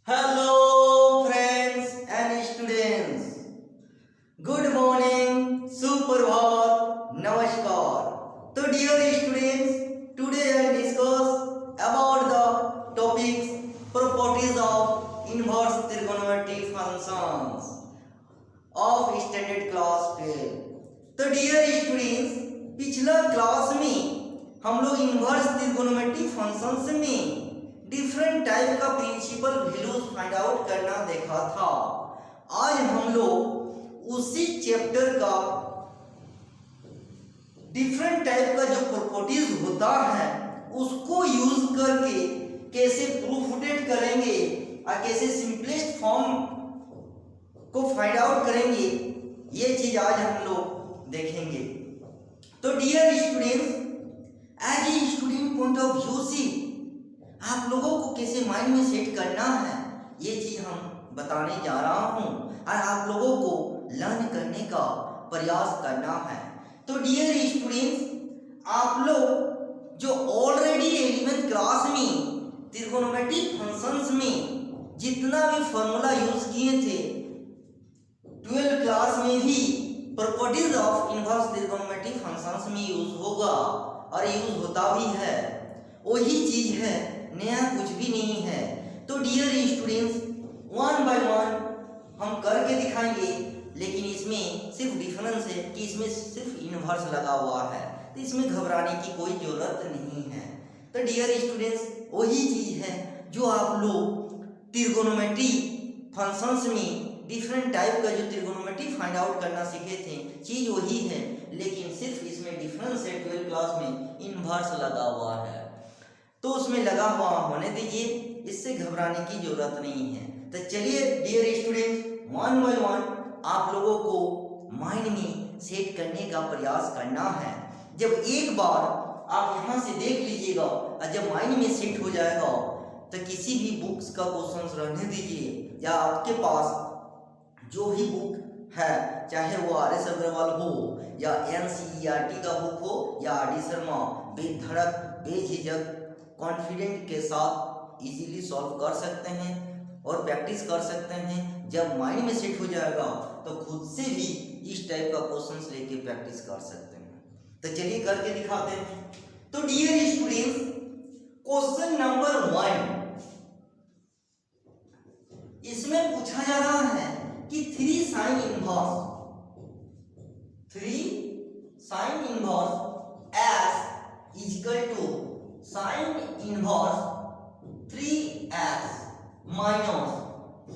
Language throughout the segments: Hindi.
Hello friends and students. Good morning, सुप्रभात, नमस्कार. तो dear students, today I discuss about the topics properties of inverse trigonometric functions of standard class 12. तो dear students, पिछला क्लास में हम लोग इन्वर्स त्रिकोणमिति फंक्शंस में डिफरेंट टाइप का प्रिंसिपल वैल्यूज फाइंड आउट करना देखा था. आज हम लोग उसी चैप्टर का डिफरेंट टाइप का जो प्रॉपर्टीज होता है उसको यूज करके कैसे प्रूफ करेंगे और कैसे सिंपलेस्ट फॉर्म को फाइंड आउट करेंगे, ये चीज आज हम लोग देखेंगे. तो dear students, as a student point of view से आप लोगों को कैसे माइंड में सेट करना है ये चीज हम बताने जा रहा हूं और आप लोगों को लर्न करने का प्रयास करना है. तो डियर स्टूडेंट्स, आप लोग जो ऑलरेडी 11th क्लास में त्रिकोणमितिक फंक्शंस में जितना भी फॉर्मूला यूज किए थे 12th क्लास में भी प्रॉपर्टीज ऑफ इनवर्स त्रिकोणमितिक फंक्शंस में यूज होगा और यूज होता भी है. वही चीज है, नया कुछ भी नहीं है. तो dear students, one by one हम करके दिखाएंगे, लेकिन इसमें सिर्फ डिफरेंस है कि इसमें सिर्फ इनवर्स लगा हुआ है, तो इसमें घबराने की कोई जरूरत नहीं है. तो डियर स्टूडेंट्स, वही चीज है जो आप लोग त्रिकोणमिति फंक्शंस में डिफरेंट टाइप का जो त्रिकोणमिति फाइंड आउट करना सीखे थे, चीज वही है, लेकिन सिर्फ इसमें डिफरेंस है 12th क्लास में इनवर्स लगा हुआ है. तो उसमें लगा हुआ होने दीजिए, इससे घबराने की जरूरत नहीं है. तो चलिए dear students, one by one आप लोगों को माइंड में सेट करने का प्रयास करना है. जब एक बार आप यहाँ से देख लीजिएगा और जब माइंड में सेट हो जाएगा तो किसी भी बुक्स का क्वेश्चन रहने दीजिए या आपके पास जो भी बुक है, चाहे वो RS अग्रवाल हो या NCERT का बुक हो या RD शर्मा, बेधड़क बेझिझक कॉन्फिडेंट के साथ इजीली सॉल्व कर सकते हैं और प्रैक्टिस कर सकते हैं. जब माइंड में सेट हो जाएगा तो खुद से भी इस टाइप का क्वेश्चंस लेके प्रैक्टिस कर सकते हैं. तो चलिए करके दिखाते हैं. तो डियर स्टूडेंट्स, क्वेश्चन नंबर 1, इसमें पूछा जा रहा है कि 3 sin inverse s is equal to sin inverse 3x minus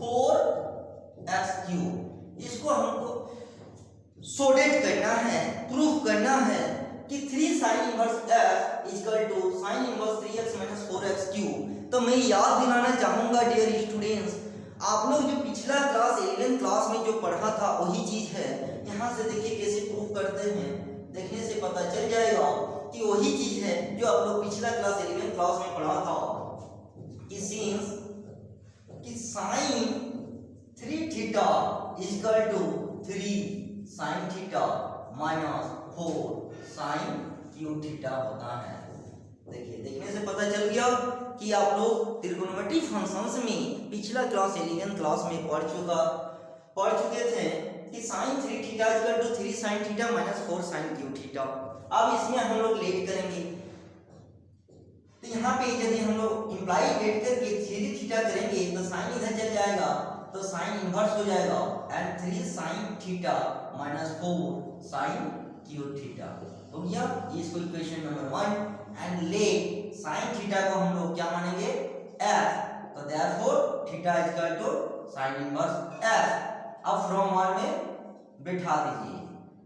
4x cube. इसको हमको सोडेट करना है, प्रूफ करना है कि 3 sin inverse s is equal to sin inverse 3x minus 4x cube. तो मैं याद दिलाना चाहूंगा डियर स्टूडेंट्स, आप लोग जो पिछला क्लास 11th क्लास में जो पढ़ा था वही चीज है. यहाँ से देखिए कैसे प्रूफ करते हैं, देखने से पता चल जाएगा कि वही चीज है जो आप लोग पिछला क्लास 11th क्लास में पढ़ा था कि सिंस कि sin 3 theta is equal to 3 sin theta minus 4 sin cube theta होता है. देखिए देखने से पता चल गया कि आप लोग त्रिकोणमिति फंक्शंस में पिछला क्लास 11th क्लास में पढ़ चुके थे कि sin 3 theta is equal to 3 sin theta minus 4 sin cube theta. अब इसमें हम लोग लेट करेंगे, तो यहाँ पे यदि हम लोग इम्प्लाई लेट करके 3 थीटा करेंगे तो साइन इधर चल जाएगा, तो साइन इनवर्स हो जाएगा and 3 sin theta minus 4 sin cube theta हो गया. इसको equation number 1. And let sin theta को हम लोग क्या मानेंगे, f. तो therefore theta is equal to sin inverse f. अब फ्रॉम 1 में बिठा दीजिए.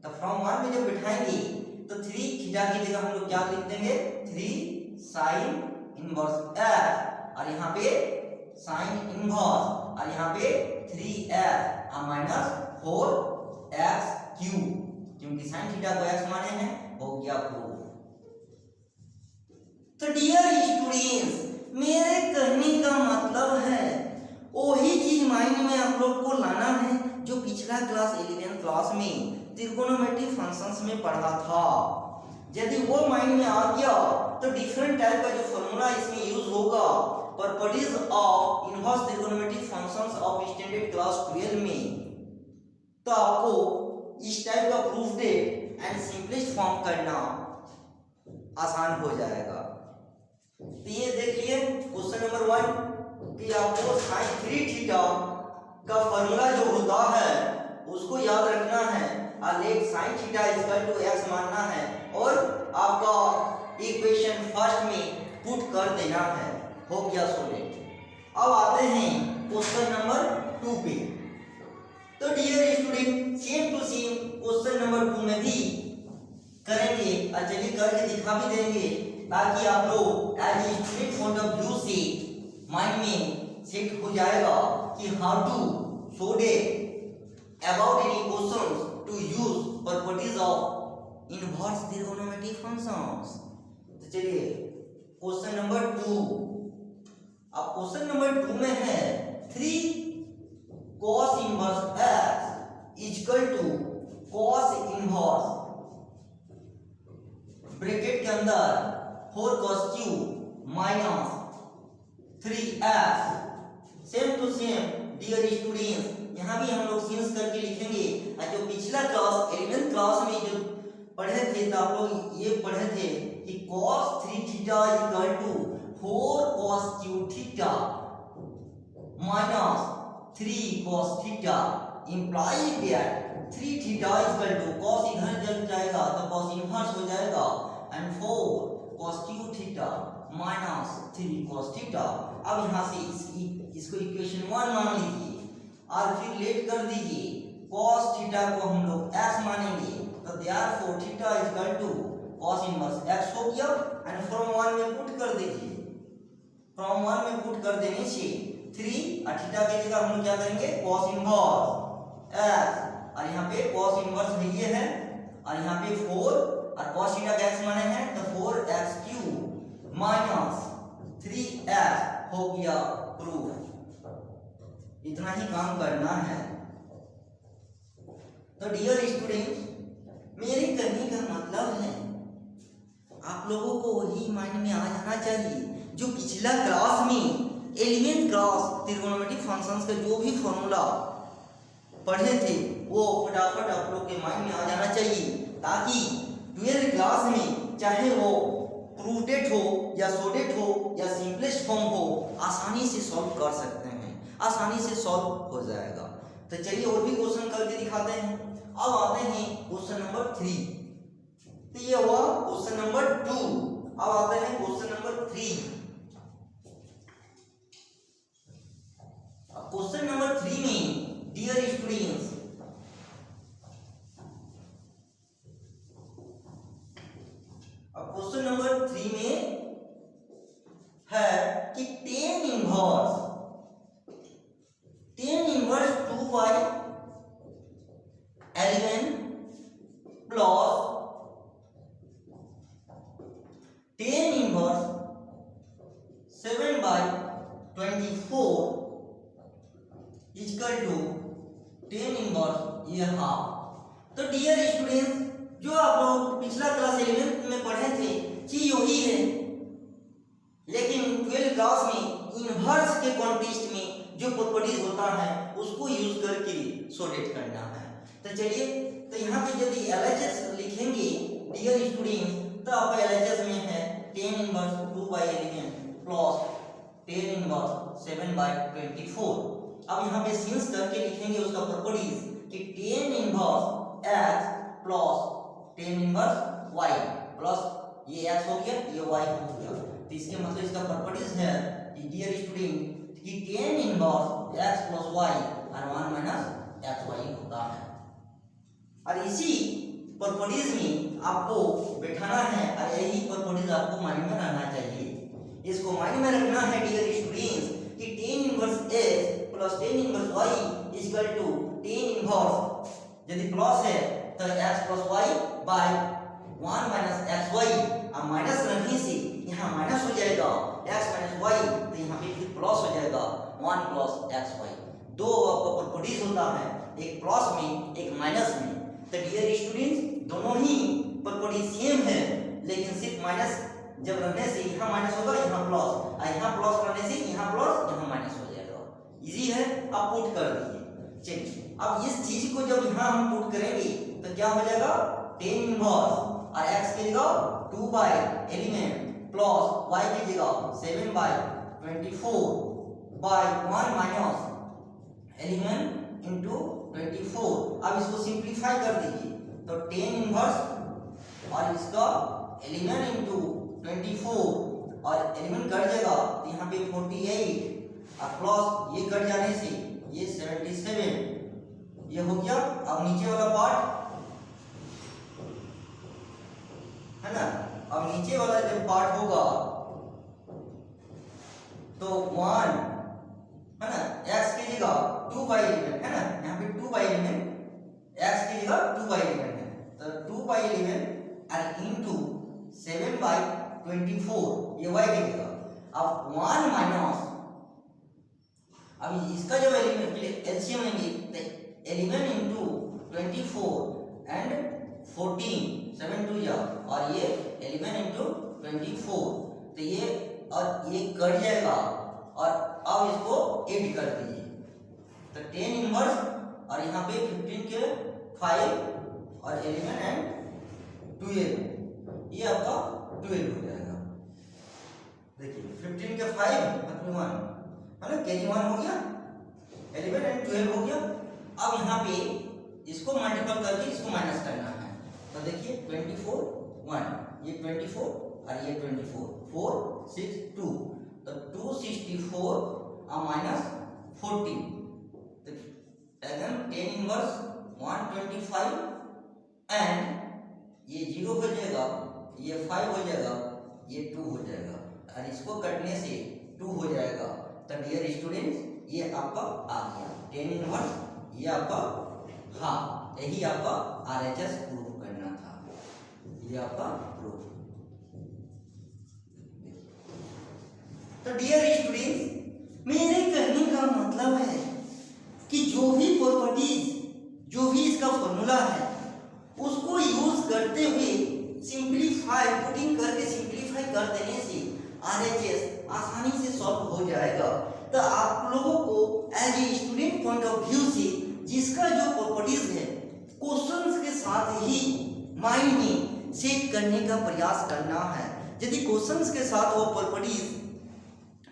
तो फ्रॉम 1 में जब बिठाएंगे तो 3 थीटा की जगह हम लोग क्या लिख देंगे, 3 sin इनवर्स f और यहाँ पे sin इनवर्स और यहाँ पे 3f और माइनस 4x क्यूब, क्योंकि sin थीटा को x माने हैं, हो गया प्रूफ. तो डियर स्टूडेंट्स, मेरे कहने का मतलब है वही चीज माइंड में आप लोग को लाना है जो पिछला क्लास 11th क्लास में त्रिकोणमिति फंक्शंस में पढ़ा था. यदि वो माइंड में आ गया तो डिफरेंट टाइप का जो फॉर्मूला इसमें यूज होगा properties of inverse trigonometric functions of standard class 12 में, तो आपको इस टाइप का proof that and simplest form करना आसान हो जाएगा। तो ये देख लिए क्वेश्चन नंबर 1 कि आपको sin 3 थीटा का फॉर्मूला जो होता है उसको याद रखना है और let sin theta equal to x मानना है और आपका इक्वेशन फर्स्ट में पुट कर देना है। हो गया सॉल्व। अब आते हैं क्वेश्चन नंबर 2 पे। तो dear student same to same question number 2 में भी करेंगे और चलिए करके दिखा भी देंगे ताकि आप लोग as a student point of view से माइंड में सेट हो जाएगा कि how to show the about any questions to use properties of inverse trigonometric functions. तो चलिए क्वेश्चन नंबर 2। अब क्वेश्चन नंबर 2 में है 3 cos inverse x equal to cos inverse bracket के अंदर 4 cos q minus 3x। Same to same dear students यहाँ भी हम लोग सीन्स करके लिखेंगे। जो पिछला क्लास 11th क्लास में जो पढ़े थे तो आप लोग ये पढ़े थे कि cos 3 theta equal to 4 cos q theta minus 3 cos theta implies that 3 theta equal to cos इधर जब जाएगा तो cos इनवर्स हो जाएगा and 4 cos q theta minus 3 cos theta. अब यहाँ से इसको इक्वेशन 1 मान लीजिए और फिर लेट कर दीजिए cos थीटा को हम लोग x मानेंगे तो therefore theta equal to cos inverse x हो गया एंड फ्रॉम 1 में पुट कर दीजिए। फ्रॉम 1 में पुट कर देने से 3 और थीटा के जगह हम क्या करेंगे cos इनवर्स x और यहाँ पे cos इनवर्स है ये है और यहाँ पे 4 और cos थीटा का x माने हैं तो 4x³ माइनस 3x हो गया प्रूफ। इतना ही काम करना है। तो डियर स्टूडेंट मेरे करने का मतलब है आप लोगों को वही माइंड में आ जाना चाहिए जो पिछला क्लास में 11th क्लास ट्रिगोनोमेट्रिक फंक्शंस का जो भी फॉर्मूला पढ़े थे वो फटाफट आप लोग के माइंड में आ जाना चाहिए ताकि 12th क्लास में चाहे वो प्रूफ डेट हो या सोडेट हो या सिंपलेस्ट फॉर्म हो आसानी से सॉल्व कर सकते हैं, आसानी से सॉल्व हो जाएगा। तो चलिए और भी क्वेश्चन करके दिखाते हैं। अब आते हैं क्वेश्चन नंबर 3। तो ये हुआ क्वेश्चन नंबर 2। अब आते हैं क्वेश्चन नंबर 3। क्वेश्चन नंबर 3 में डियर स्टूडेंट्स क्वेश्चन नंबर 3 में है कि tan inverse 2y L1 plus tan inverse 7/24 equal to tan inverse ये हाफ। तो डियर स्टूडेंट्स जो आप लोग पिछला क्लास 11th में पढ़े थे चीज वही है लेकिन 12th क्लास में इनवर्स के कॉन्टेक्स्ट में जो प्रॉपर्टीज होता है उसको यूज करके सोल्व करना है। तो चलिए तो यहाँ पे यदि LHS लिखेंगे डियर स्टूडेंट्स तो आपका LHS में है tan inverse 2/11 plus tan inverse 7/24। अब यहाँ पे सिंस करके लिखेंगे उसका प्रॉपर्टीज कि tan inverse x plus tan inverse y plus ये x हो गया ये y हो गया। तो इसके मतलब इसका प्रॉपर्टीज है कि डियर स्टूडेंट कि tan inverse x plus y और 1 माइनस xy होता है। और इसी प्रॉपर्टीज में आपको बैठाना है और यही प्रॉपर्टीज आपको माइंड में रखना चाहिए। इसको माइंड में रखना है डियर स्टूडेंट्स कि tan inverse x plus tan inverse y equal to tan inverse यदि प्लस है तो x plus y by 1 minus xy और माइनस रखने से यहाँ माइनस हो जाएगा x माइनस y तो यहाँ पे फिर प्लस हो जाएगा 1 प्लस xy। दो आपका प्रॉपर्टीज होता है एक प्लस में एक माइनस में। तो डियर स्टूडेंट्स दोनों ही प्रॉपर्टी सेम है लेकिन सिर्फ माइनस जब रहने से यहाँ माइनस होगा यहाँ प्लस और यहाँ प्लस रहने से आप पुट कर दीजिए। चलिए अब इस चीज को जब यहाँ हम पुट करेंगे तो क्या हो जाएगा, टेन इनवर्स और x की जगह 2 बाई एलिमेंट प्लस y की जगह 7 by 24 by 1 minus element into 24। अब इसको सिंप्लीफाई कर दीजिए तो टेन इनवर्स और इसका एलिमेंट इंटू 24 और एलिमेंट कट जाएगा तो यहाँ पे 48 और प्लस ये कट जाने से ये 77 ये हो गया। अब नीचे वाला पार्ट है ना, अब नीचे वाला जब पार्ट होगा तो 1 है ना, x की जगह 2 बाई एलिमेंट है ना, यहाँ पे 2 बाई एलिमेंट x की जगह 2 बाई एलिमेंट है तो 2 बाई एलिमेंट और इनटू 7 बाई 24 ये y की जगह। अब 1 माइनस अब इसका जब एलिमेंट एलसीएम लेंगे तो एलिमेंट इंटू 24 एंड 14 7 2 जा और ये एलिमेंट इंटू 24 तो ये और ये कट जाएगा और अब इसको ऐड कर दीजिए तो 10 इनवर्स और यहाँ पे 15 के 5 और एलिमेंट एंड 12 ये आपका 12 हो जाएगा। देखिए 15 के 5 मतलब 1 है ना, कैरी 1 हो गया, एलिमेंट एंड 12 हो गया। अब यहाँ पे इसको मल्टीपल करके इसको माइनस करना है तो देखिए 24 1 ये 24 और ये 24 4 6 2 तो 264 और माइनस 40 तो अगेन 10 इनवर्स 125 एंड ये 0 हो जाएगा, ये 5 हो जाएगा, ये 2 हो जाएगा और इसको कटने से 2 हो जाएगा। तो डियर स्टूडेंट्स ये आपका आ गया 10 इनवर्स, ये आपका हाँ यही आपका RHS प्रूफ करना था, ये आपका प्रूफ। तो डियर स्टूडेंट्स मेरे कहने का मतलब है कि जो भी प्रॉपर्टीज जो भी इसका फॉर्मूला है उसको यूज करते हुए सिंप्लीफाई पुटिंग करके सिंप्लीफाई कर देने से RHS आसानी से सॉल्व हो जाएगा। तो आप लोगों को as a student point of view से जिसका जो प्रॉपर्टीज है क्वेश्चंस के साथ ही माइंड में सेट करने का प्रयास करना है। यदि क्वेश्चंस के साथ वो प्रॉपर्टीज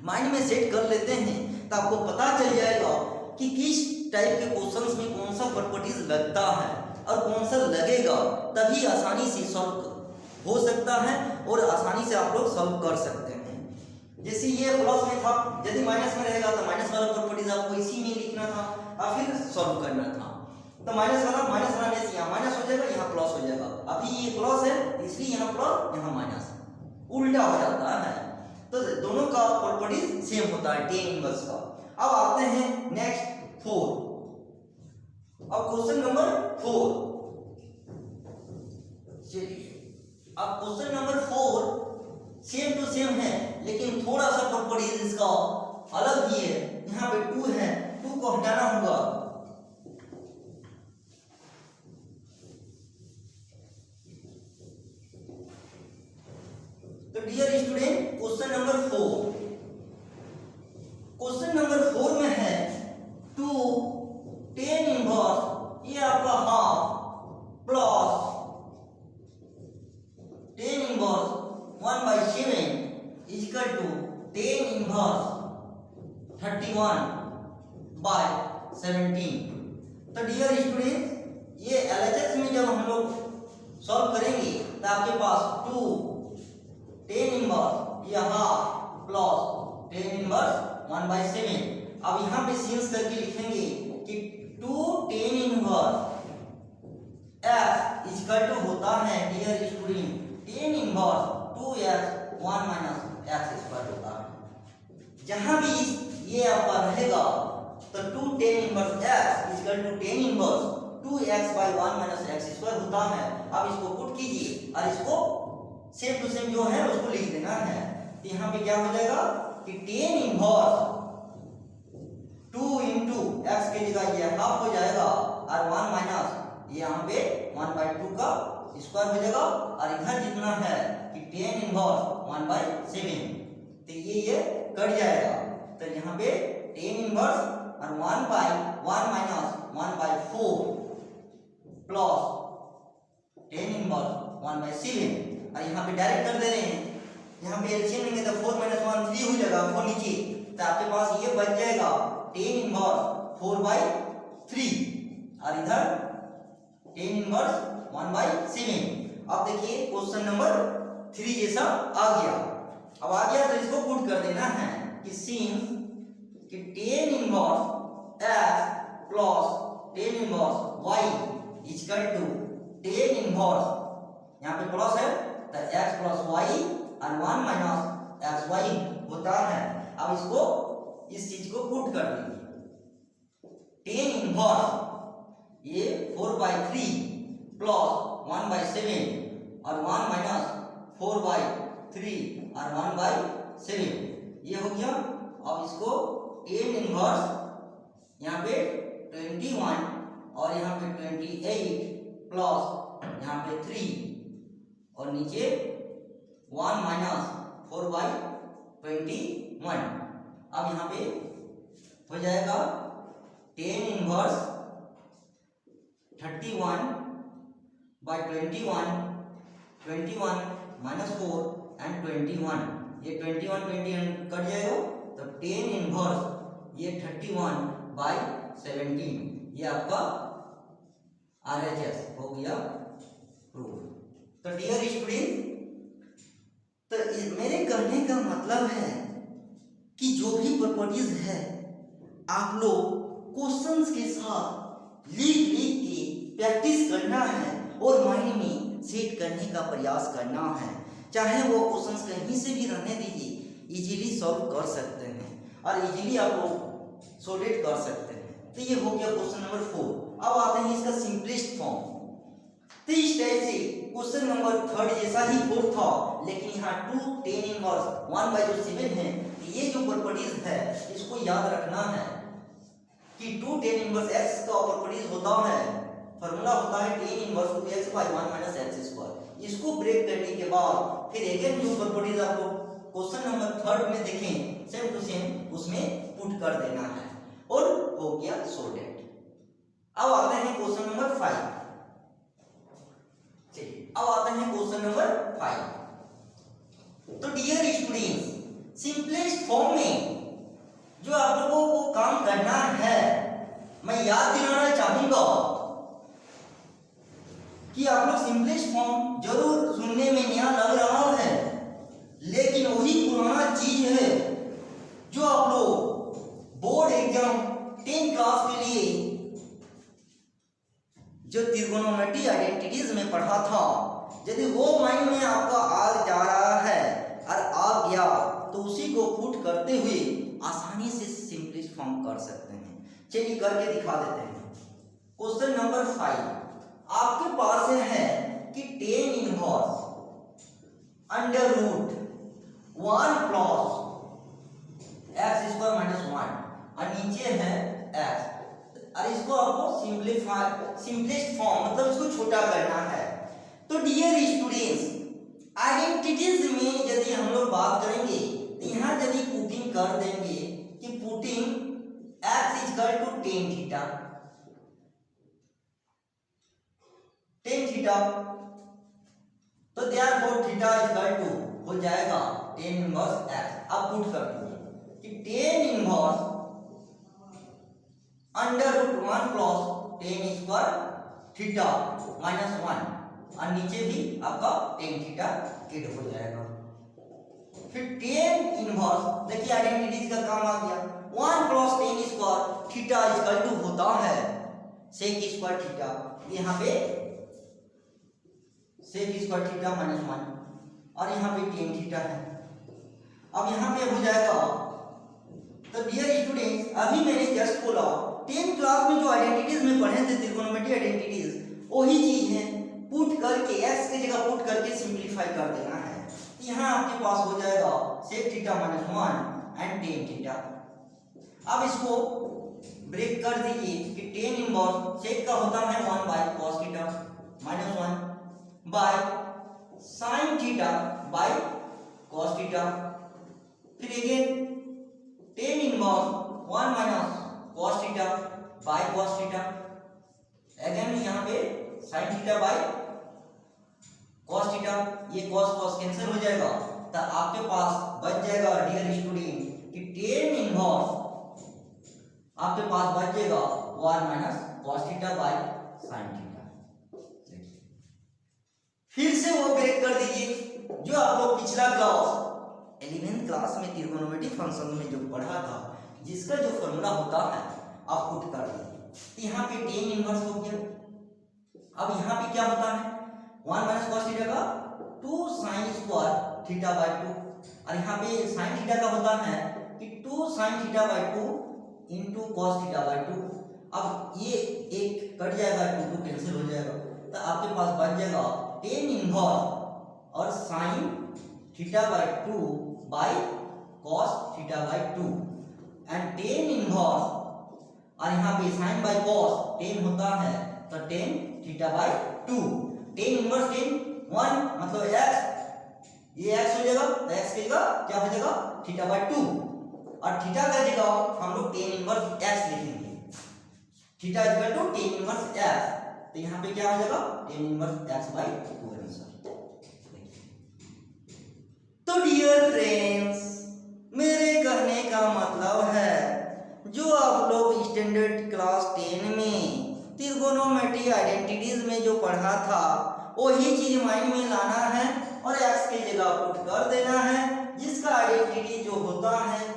माइंड में सेट कर लेते हैं तो आपको पता चल जाएगा कि किस टाइप के क्वेश्चंस में कौन सा प्रॉपर्टीज लगता है और कौन सा लगेगा, तभी आसानी से सॉल्व हो सकता है और आसानी से आप लोग सॉल्व कर सकते हैं। जैसे ये प्लस में था, यदि माइनस में रहेगा तो माइनस वाला प्रॉपर्टीज आपको इसी में लिखना था और फिर सॉल्व करना था। तो माइनस वाला ने से यहाँ माइनस हो जाएगा, यहाँ प्लस हो जाएगा। अभी ये प्लस है इसलिए यहाँ प्लस यहाँ माइनस उल्टा हो जाता है। तो दोनों का प्रॉपर्टीज सेम होता है 10 इनवर्स का। अब आते हैं नेक्स्ट 4। अब क्वेश्चन नंबर 4, चलिए अब question number 4 same to same है लेकिन थोड़ा सा प्रॉपर्टीज इसका अलग भी है। यहाँ पे 2 है, 2 को हटाना होगा। तो dear student question number 4, question number 4 में है 2 10 इनवर्स ये आपका half plus 10 inverse 1/7 equal to 10 inverse 31/17। तो डियर स्टूडेंट ये LHS में जब हम लोग सॉल्व करेंगे तो आपके पास 2 10 इनवर्स ये हाफ प्लस 10 इनवर्स 1/7। अब यहाँ पे सीन्स करके लिखेंगे कि 2 10 इनवर्स x इक्वल टू होता है dear student 10 inverse 2x 1 minus x square होता है। जहां भी ये आपका रहेगा तो 2 10 inverse x equal to 10 inverse 2x by 1 minus x square होता है। अब इसको पुट कीजिए और इसको सेम टू सेम जो है उसको लिख देना है। तो यहाँ पे क्या हो जाएगा कि 10 इनवर्स 2 इंटू एक्स की जगह ये हाफ हो जाएगा और 1 माइनस यहाँ पे 1/2 का स्क्वायर हो जाएगा और इधर जितना है कि 10 इनवर्स 1/7 तो ये कट जाएगा। तो यहाँ पे 10 इनवर्स और 1 by 1 minus 1 by 4 plus tan inverse 1 by 7 और यहाँ पे डायरेक्ट कर दे रहे हैं, यहाँ पे एलसीएम लेंगे तो 4 माइनस 1 3 हो जाएगा, 4 नीचे, तो आपके पास ये बच जाएगा टेन इनवर्स 4 बाई 3 और इधर टेन इनवर्स 1 बाई 7। अब देखिए क्वेश्चन नंबर 3 जैसा आ गया। अब आ गया तो इसको पुट कर देना है कि सिंस कि tan inverse x plus tan inverse y equal to tan inverse, यहाँ पे प्लस है तो x प्लस y और 1 माइनस एक्स वाई होता है। अब इसको इस चीज को पुट कर दीजिए, टेन इनवर्स ये 4 बाई 3 प्लस 1 बाई 7 और 1 माइनस 4 बाई 3 और 1 बाई 7 ये हो गया। अब इसको टेन इनवर्स यहाँ पे 21 और यहाँ पे 28 प्लस यहाँ पे 3 और नीचे 1 माइनस 4 बाई 21। अब यहाँ पे हो जाएगा tan inverse 31 by 21 minus 4 and 21, ये 21 कट जाएगा तो टेन इनवर्स ये 31 बाई 17 ये आपका RHS हो गया प्रूफ। तो डियर स्टूडेंट, तो मेरे कहने का मतलब है कि जो भी प्रॉपर्टीज है आप लोग क्वेश्चंस के साथ लिख के प्रैक्टिस करना है और माइंड में सेट करने का प्रयास करना है। चाहे वो क्वेश्चंस कहीं से भी रहने दीजिए, इजीली सॉल्व कर सकते हैं और इजीली आप लोग सॉल्व कर सकते हैं। तो ये हो गया क्वेश्चन नंबर 4। अब आते हैं इसका सिंपलेस्ट फॉर्म। तो इस टाइप से क्वेश्चन नंबर 3 जैसा ही 4 था, लेकिन यहाँ 2 टेन इनवर्स 1 बाई 7 है। ये जो प्रॉपर्टीज है इसको याद रखना है कि 2 टेन इनवर्स x का प्रॉपर्टीज होता है, फॉर्मूला होता है tan inverse 2x by 1 minus x square. इसको ब्रेक करने के बाद फिर अगेन जो प्रॉपर्टीज आपको क्वेश्चन नंबर 3 में देखें सेम टू सेम उसमें पुट कर देना है और हो गया सॉल्वेड। अब आते हैं क्वेश्चन नंबर 5। चलिए अब आते हैं क्वेश्चन नंबर 5। तो डियर स्टूडेंट्स, सिंपलेस्ट फॉर्म में जो आप लोगों को काम करना है, मैं याद दिलाना चाहूंगा कि आप लोग सिंपलेस्ट फॉर्म जरूर सुनने में नया लग रहा है, लेकिन वही पुराना चीज है जो आप लोग बोर्ड एग्जाम 10 क्लास के लिए जो त्रिगोनोमेट्री आइडेंटिटीज में पढ़ा था, यदि वो माइंड में आपका आ जा रहा है और आ गया तो उसी को पुट करते हुए आसानी से सिंपलेस्ट फॉर्म कर सकते हैं। चलिए करके दिखा देते हैं। क्वेश्चन नंबर 5 आपके पास है कि tan inverse under root 1 plus x square minus 1 और नीचे है x, और इसको आपको सिंपलेस्ट फॉर्म मतलब इसको छोटा करना है। तो डियर स्टूडेंट्स, आइडेंटिटीज में यदि हम लोग बात करेंगे तो यहाँ यदि पुटिंग कर देंगे कि putting x equal to tan theta, तो देयरफॉर थीटा इक्वल टू हो जाएगा टेन इनवर्स x। अब पुट कर दीजिए कि tan inverse under root 1 plus tan square theta minus 1 और नीचे भी आपका टेन थीटा ऐड हो जाएगा। फिर टेन इनवर्स, देखिए आइडेंटिटीज का काम आ गया, 1 plus tan square theta equal to होता है सेक स्क्वायर थीटा, यहाँ पे सेक स्क्वायर थीटा माइनस 1 और यहाँ पे टेन थीटा है। अब यहाँ पे हो जाएगा। तो डियर स्टूडेंट्स, अभी मैंने जस्ट बोला 10 क्लास में जो आइडेंटिटीज में पढ़े थे त्रिकोणोमेट्री आइडेंटिटीज, वही चीज है पुट करके x की जगह पुट करके सिंपलीफाई कर देना है। यहाँ आपके पास हो जाएगा sec theta minus 1 and tan theta. अब इसको ब्रेक कर दीजिए कि टेन इनवर्स सेक का होता है 1 by cos theta minus 1 by sin theta by cos theta. फिर again tan inverse 1 minus cos by cos theta, again यहाँ पे sin theta by cos theta, ये cos cos कैंसिल हो जाएगा, तो आपके पास बच जाएगा डियर स्टूडेंट कि tan इनवर्स आपके पास बच जाएगा 1 minus cos theta by sin theta. फिर से वो ब्रेक कर दीजिए जो आप लोग पिछला क्लास 11th क्लास में त्रिकोणमितीय फंक्शन में जो पढ़ा था, जिसका जो फॉर्मूला होता है आप पुट कर दीजिए। यहाँ पे tan इनवर्स हो गया। अब यहाँ पे क्या होता है 1 माइनस cos थीटा का 2 sin स्क्वायर थीटा बाय 2, और यहाँ पे sin थीटा का होता है कि 2 sin theta by 2 into cos theta by 2। अब ये एक कट जाएगा, 2 कैंसिल हो जाएगा, तो आपके पास बच जाएगा tan इनवर्स और sin theta by 2 by cos theta by 2, and tan inverse और यहाँ पे sin बाय cos tan होता है तो tan theta by 2, tan inverse tan 1 मतलब x, ये x हो जाएगा, तो x की जगह क्या हो जाएगा थीटा बाय 2, और थीटा का जगह हम लोग tan इनवर्स x लिखेंगे, theta equal to tan inverse x, तो यहाँ पे क्या हो जाएगा tan inverse x by 2 answer. तो डियर फ्रेंड्स, मेरे कहने का मतलब है जो आप लोग स्टैंडर्ड क्लास 10 में त्रिकोणमितीय आइडेंटिटीज में जो पढ़ा था वही चीज माइंड में लाना है और x की जगह पुट कर देना है, जिसका आइडेंटिटी जो होता है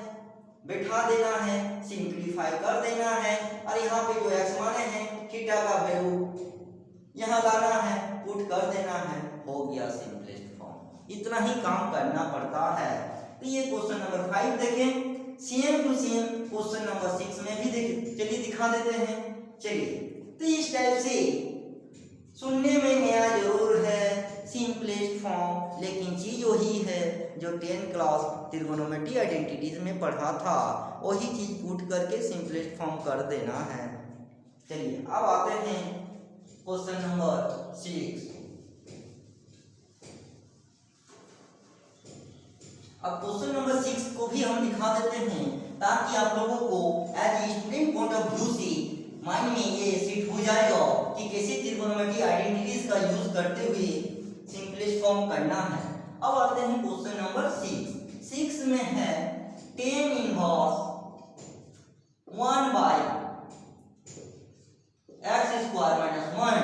बैठा देना है, सिंप्लीफाई कर देना है, और यहाँ पे जो x माने हैं थीटा का वैल्यू यहाँ लाना है, पुट कर देना है, हो गया सिंपलेस्ट फॉर्म। इतना ही काम करना पड़ता है। तो ये क्वेश्चन नंबर 5 देखें, same to same question number 6 में भी देखें, चलिए दिखा देते हैं। चलिए, तो इस टाइप से सुनने में नया जरूर है सिंपलेस्ट फॉर्म, लेकिन चीज वही है जो 10 क्लास त्रिकोणमितीय आइडेंटिटीज में पढ़ा था, वही चीज पुट करके सिंपलेस्ट फॉर्म कर देना है। चलिए अब आते हैं क्वेश्चन नंबर 6। अब क्वेश्चन नंबर 6 को भी हम दिखा देते हैं ताकि आप लोगों को as student point of view से माइंड में ये सेट हो जाएगा कि कैसे त्रिकोणमितीय आइडेंटिटीज का यूज करते हुए सिंपलेस्ट फॉर्म करना है। अब आते हैं क्वेश्चन नंबर 6 में है tan inverse 1 by x square minus 1।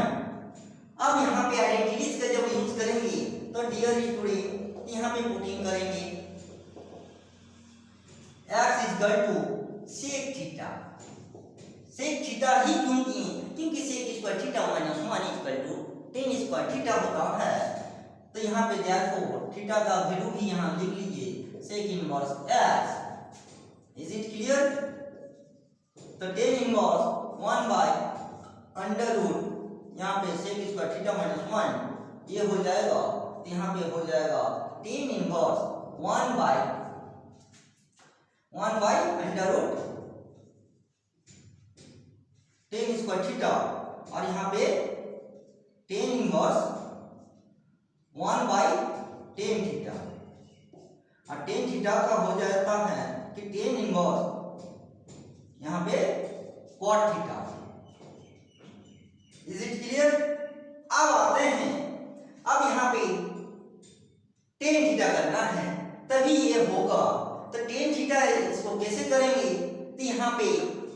अब यहाँ पे आइडेंटिटीज का जब यूज करेंगे तो डियर स्टूडेंट यहाँ पे पुटिंग करेंगे x equal to sec theta. Sec theta ही क्योंकि sec square theta minus 1 equal to tan square theta होता है, तो यहाँ पे देयरफॉर थीटा का वैल्यू भी यहाँ लिख लीजिए sec inverse x। Is it clear? तो tan inverse 1 by under root यहाँ पे सेक स्क्वायर थीटा माइनस 1 ये हो जाएगा, तो यहाँ पे हो जाएगा tan inverse 1 by under root tan square theta, और यहाँ पे tan inverse 1 by tan theta, और tan थीटा का हो जाता है कि tan इनवर्स यहाँ पे cot theta. Is it clear? अब आते हैं, अब यहाँ पे tan थीटा करना है तभी ये होगा, तो tan थीटा इसको कैसे करेंगे? तो यहाँ पे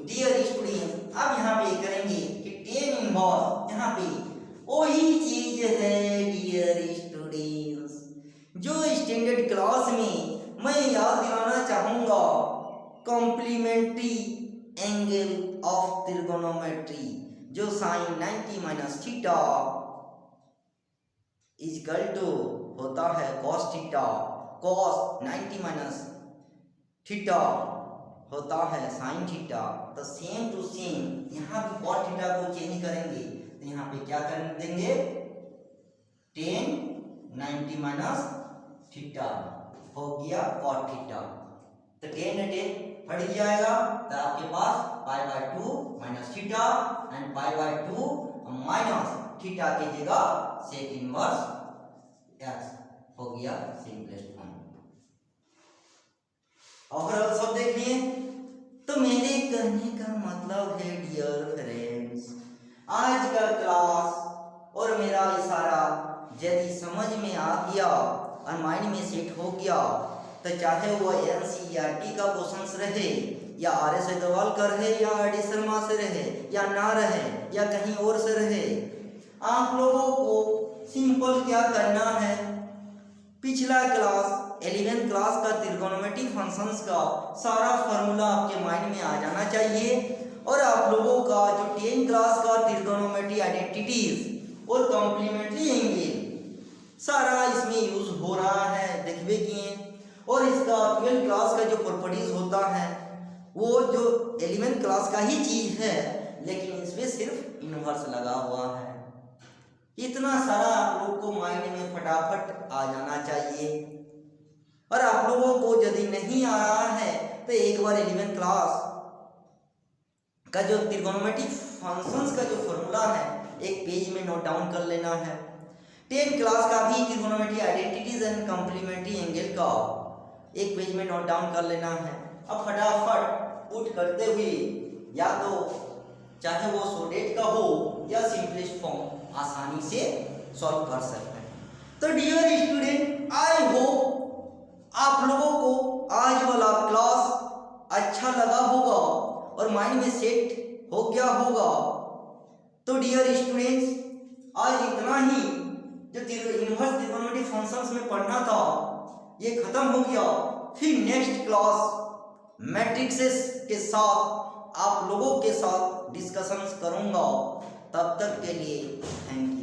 डियर स्टूडेंट अब यहाँ पे करेंगे कि tan इनवर्स यहाँ पे वही चीज है डियर स्टूडेंट्स जो स्टैंडर्ड क्लास में मैं याद दिलाना चाहूंगा, कॉम्प्लीमेंट्री एंगल ऑफ त्रिकोणोमेट्री जो sine 90 minus theta equal to होता है cos theta, cos 90 minus theta होता है sin थीटा। तो सेम टू सेम यहाँ भी cos थीटा को चेंज करेंगे, तो यहाँ पे क्या कर देंगे tan 90 माइनस थीटा हो गया cot थीटा। तो tan हट जाएगा, तो आपके पास pi by 2 minus theta and pi by 2 minus theta की जगह सेक इनवर्स x हो गया सिंपलेस्ट फॉर्म। ओवरऑल सब देख लिए। तो मेरे कहने का मतलब है डियर फ्रेंड्स, आज का क्लास और मेरा इशारा यदि समझ में आ गया और माइंड में सेट हो गया तो चाहे वो NCERT का क्वेश्चंस रहे या RS अग्रवाल का रहे या RD शर्मा से रहे या ना रहे या कहीं और से रहे, आप लोगों को सिंपल क्या करना है, पिछला क्लास 11th क्लास का त्रिकोणमिति फंक्शंस का सारा फार्मूला आपके माइंड में आ जाना चाहिए और आप लोगों का जो 10th क्लास का त्रिकोणमिति आइडेंटिटीज और कॉम्प्लीमेंट्री एंगल सारा इसमें यूज हो रहा है, देखिए किए। और इसका 12th क्लास का जो प्रॉपर्टीज होता है वो जो 11th क्लास का ही चीज है, लेकिन इसमें सिर्फ इनवर्स लगा हुआ है। इतना सारा आप लोग को माइंड में फटाफट आ जाना चाहिए। और आप लोगों को यदि नहीं आ रहा है तो एक बार 11th क्लास का जो त्रिकोणमिति फंक्शंस का जो फॉर्मूला है एक पेज में नोट डाउन कर लेना है। 10th क्लास का भी त्रिकोणमिति आइडेंटिटीज एंड कॉम्प्लीमेंट्री एंगल का एक पेज में नोट डाउन कर लेना है। अब फटाफट पुट करते हुए या तो चाहे वो सोडेट का हो या सिंपलेस्ट फॉर्म आसानी से सॉल्व कर सकते हैं। तो डियर स्टूडेंट, आई होप आप लोगों को आज वाला क्लास अच्छा लगा होगा और माइंड में सेट हो गया होगा। तो डियर स्टूडेंट्स, आज इतना ही जो इनवर्स त्रिकोणमिति फंक्शंस में पढ़ना था ये खत्म हो गया। फिर नेक्स्ट क्लास मैट्रिक्सेस के साथ आप लोगों के साथ डिस्कशंस करूंगा। तब तक के लिए थैंक यू।